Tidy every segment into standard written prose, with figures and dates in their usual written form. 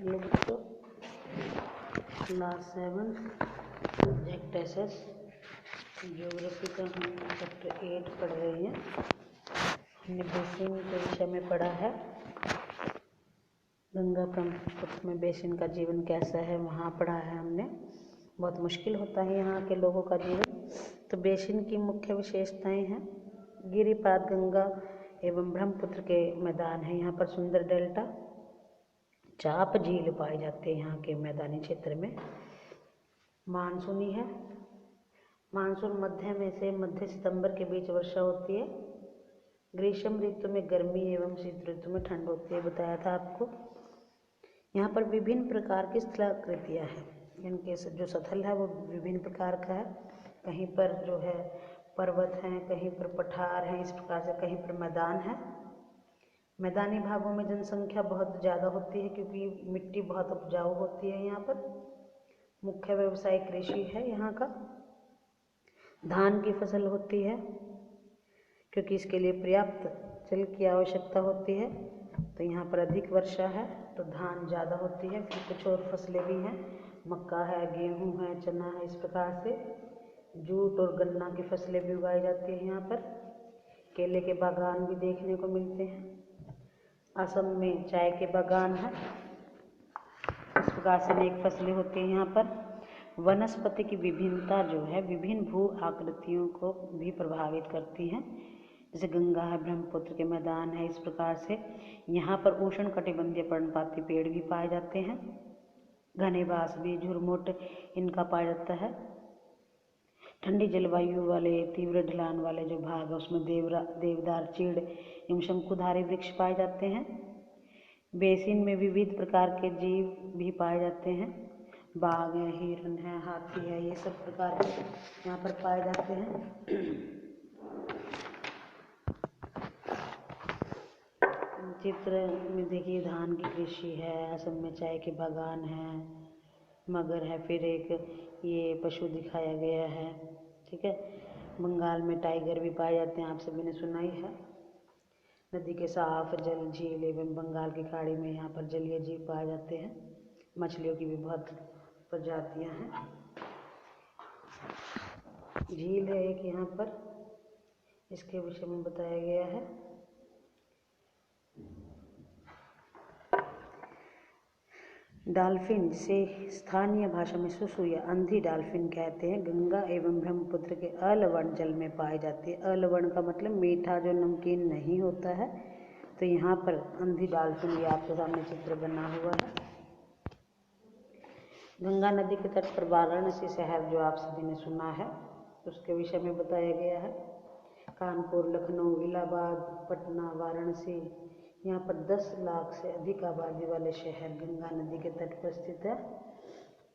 Hello बच्चों, class 7 subject SS geography का हम चैप्टर 8 पढ़ रहे हैं। हमने बेसिन के विषय में पढ़ा है। गंगा ब्रह्मपुत्र में बेसिन का जीवन कैसा है वहाँ पढ़ा है हमने। बहुत मुश्किल होता है यहाँ के लोगों का जीवन। तो बेसिन की मुख्य विशेषताएं हैं। गिरिपाद गंगा एवं ब्रह्मपुत्र के मैदान है। यहाँ पर सुंदर डेल्टा चाप झील पाए जाते हैं यहाँ के मैदानी क्षेत्र में। मानसूनी है। मानसून मध्य में से मध्य सितंबर के बीच वर्षा होती है। ग्रीष्म ऋतु में गर्मी एवं शीत ऋतु में ठंड होती है, बताया था आपको। यहाँ पर विभिन्न प्रकार की स्थलाकृतियाँ हैं। इनके जो स्थल है वो विभिन्न प्रकार का है। कहीं पर जो है पर्वत हैं, कहीं पर पठार हैं, इस प्रकार से कहीं पर मैदान है। मैदानी भागों में जनसंख्या बहुत ज़्यादा होती है क्योंकि मिट्टी बहुत उपजाऊ होती है। यहाँ पर मुख्य व्यवसाय कृषि है। यहाँ का धान की फसल होती है क्योंकि इसके लिए पर्याप्त जल की आवश्यकता होती है। तो यहाँ पर अधिक वर्षा है तो धान ज़्यादा होती है। फिर कुछ और फसलें भी हैं, मक्का है, गेहूँ है, चना है, इस प्रकार से जूट और गन्ना की फसलें भी उगाई जाती है। यहाँ पर केले के बागान भी देखने को मिलते हैं। असम में चाय के बागान है। इस प्रकार से अनेक फसलें होती हैं। यहाँ पर वनस्पति की विभिन्नता जो है विभिन्न भू आकृतियों को भी प्रभावित करती हैं। जैसे गंगा है, ब्रह्मपुत्र के मैदान है, इस प्रकार से यहाँ पर उष्ण कटिबंधीय पर्णपाती पेड़ भी पाए जाते हैं। घने बांस भी, झुरमुट इनका पाया जाता है। ठंडी जलवायु वाले तीव्र ढलान वाले जो भाग है उसमें देवदार, चीड़ एवं शंकुधारी वृक्ष पाए जाते हैं। बेसिन में विविध प्रकार के जीव भी पाए जाते हैं। बाघ है, हिरन है, हाथी है, ये सब प्रकार के यहाँ पर पाए जाते हैं। चित्र में देखिए धान की कृषि है, असम में चाय के बागान है, मगर है, फिर एक ये पशु दिखाया गया है। ठीक है। बंगाल में टाइगर भी पाए जाते हैं, आप सभी ने सुना ही है। नदी के साफ जल, झील एवं बंगाल की खाड़ी में यहाँ पर जलीय जीव पाए जाते हैं। मछलियों की भी बहुत प्रजातियाँ हैं। झील है एक यहाँ पर, इसके विषय में बताया गया है। डॉल्फिन, जिसे स्थानीय भाषा में सुसु या अंधी डॉल्फिन कहते हैं, गंगा एवं ब्रह्मपुत्र के अलवण जल में पाई जाती है। अलवण का मतलब मीठा, जो नमकीन नहीं होता है। तो यहाँ पर अंधी डॉल्फिन, ये आपके सामने चित्र बना हुआ है। गंगा नदी के तट पर वाराणसी शहर, जो आप सभी ने सुना है, उसके विषय में बताया गया है। कानपुर, लखनऊ, इलाहाबाद, पटना, वाराणसी, यहाँ पर 10 लाख से अधिक आबादी वाले शहर गंगा नदी के तट पर स्थित है।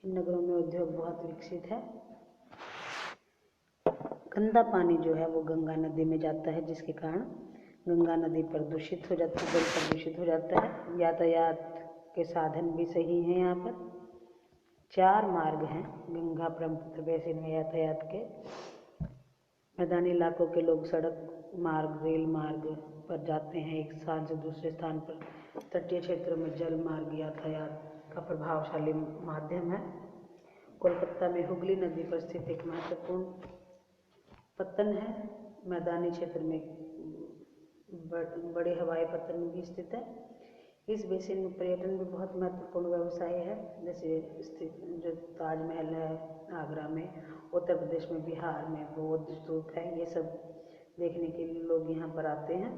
इन नगरों में उद्योग बहुत विकसित है। गंदा पानी जो है वो गंगा नदी में जाता है, जिसके कारण गंगा नदी प्रदूषित हो जाती है, जल प्रदूषित हो जाता है। यातायात के साधन भी सही हैं। यहाँ पर 4 मार्ग हैं गंगा ब्रह्मपुत्र बेसिन में यातायात के। मैदानी इलाकों के लोग सड़क मार्ग, रेल मार्ग पर जाते हैं एक स्थान से दूसरे स्थान पर। तटीय क्षेत्रों में जल मार्ग यातायात का प्रभावशाली माध्यम है। कोलकाता में हुगली नदी पर स्थित एक महत्वपूर्ण पत्तन है। मैदानी क्षेत्र में बड़े हवाई पत्तन भी स्थित है। इस बेसिन में पर्यटन भी बहुत महत्वपूर्ण व्यवसाय है। जैसे स्थित जो ताजमहल है आगरा में, उत्तर प्रदेश में, बिहार में बौद्ध स्तूप है, ये सब देखने के लिए लोग यहाँ पर आते हैं।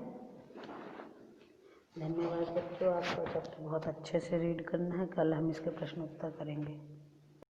धन्यवाद बच्चों, आपका चैप्टर बहुत अच्छे से रीड करना है। कल हम इसके प्रश्न उत्तर करेंगे।